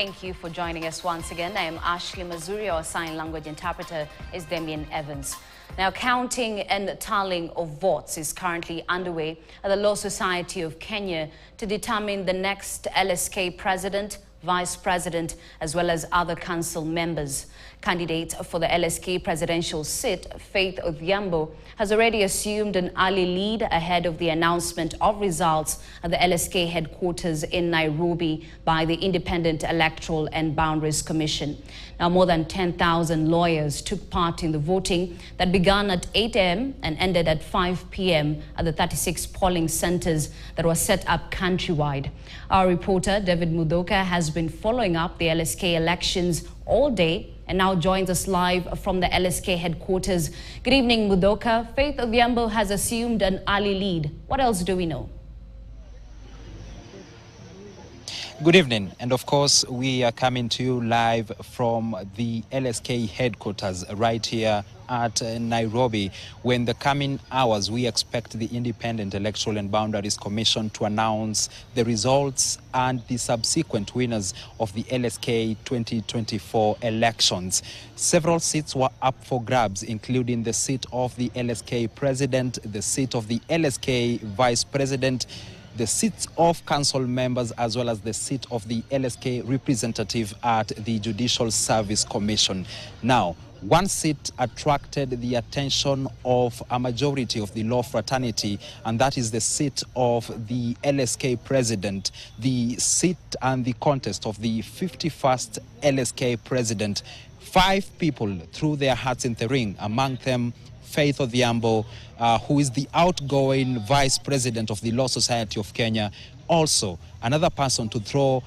Thank you for joining us once again. I am Ashley Mazuri. Our sign language interpreter is Damian Evans. Now, counting and tallying of votes is currently underway at the Law Society of Kenya to determine the next LSK president, vice president, as well as other council members. Candidate for the LSK presidential seat, Faith Adhiambo, has already assumed an early lead ahead of the announcement of results at the LSK headquarters in Nairobi by the Independent Electoral and Boundaries Commission. Now, more than 10,000 lawyers took part in the voting that began at 8 a.m. and ended at 5 p.m. at the 36 polling centers that were set up countrywide. Our reporter, David Mudoka, has been following up the LSK elections all day and now joins us live from the LSK headquarters. Good evening, Mudoka. Faith Adhiambo has assumed an early lead. What else do we know? Good evening, and of course we are coming to you live from the LSK headquarters right here at Nairobi. When the coming hours we expect the Independent Electoral and Boundaries Commission to announce the results and the subsequent winners of the LSK 2024 elections. Several seats were up for grabs, including the seat of the LSK president, the seat of the LSK vice president, the seats of council members, as well as the seat of the LSK representative at the Judicial Service Commission. Now, one seat attracted the attention of a majority of the law fraternity, and that is the seat of the LSK president, the seat and the contest of the 51st LSK president. 5 people threw their hats in the ring, among them Faith Adhiambo, who is the outgoing vice president of the Law Society of Kenya. Also, another person to throw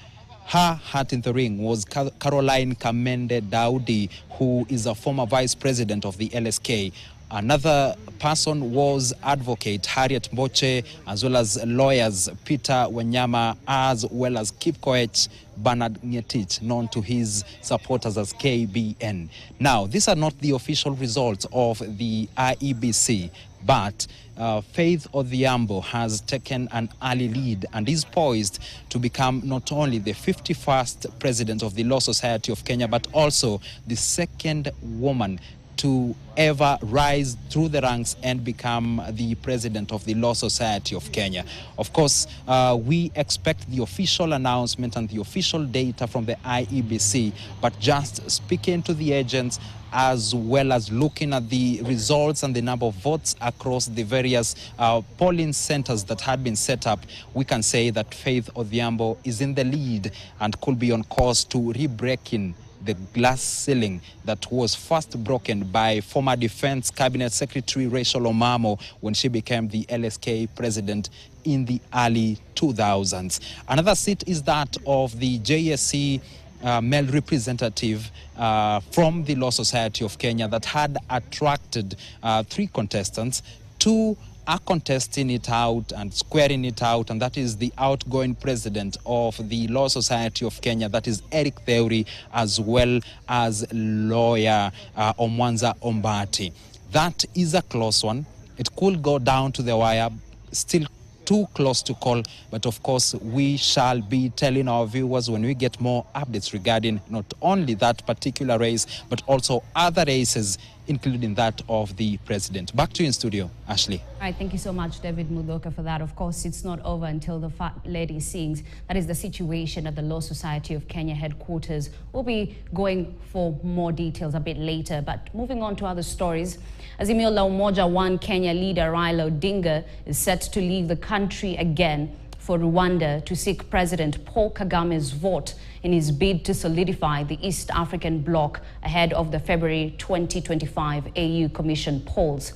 her hat in the ring was Caroline Kamende Daudi, who is a former vice president of the LSK. Another person was Advocate Harriet Mboche, as well as lawyers Peter Wanyama, as well as Kipkoech Bernard Ngetich, known to his supporters as KBN. Now, these are not the official results of the IEBC, but Faith Adhiambo has taken an early lead and is poised to become not only the 51st president of the Law Society of Kenya, but also the second woman to ever rise through the ranks and become the president of the Law Society of Kenya. Of course, we expect the official announcement and the official data from the IEBC, but just speaking to the agents, as well as looking at the results and the number of votes across the various polling centers that had been set up, we can say that Faith Adhiambo is in the lead and could be on course to re-breaking the glass ceiling that was first broken by former Defense Cabinet Secretary Rachel Omamo when she became the LSK president in the early 2000s. Another seat is that of the JSC male representative from the Law Society of Kenya that had attracted 3 contestants. 2 are contesting it out and squaring it out, and that is the outgoing president of the Law Society of Kenya, that is Eric Theuri, as well as lawyer Omwanza Ombati. That is a close one. It could go down to the wire, still too close to call, but of course we shall be telling our viewers when we get more updates regarding not only that particular race, but also other races, including that of the president. Back to you in studio, Ashley. All right, thank you so much, David Mudoka, for that. Of course, it's not over until the fat lady sings. That is the situation at the Law Society of Kenya headquarters. We'll be going for more details a bit later, but moving on to other stories. Azimio la Umoja One Kenya leader Raila Odinga is set to leave the country again for Rwanda to seek President Paul Kagame's vote in his bid to solidify the East African bloc ahead of the February 2025 AU Commission polls.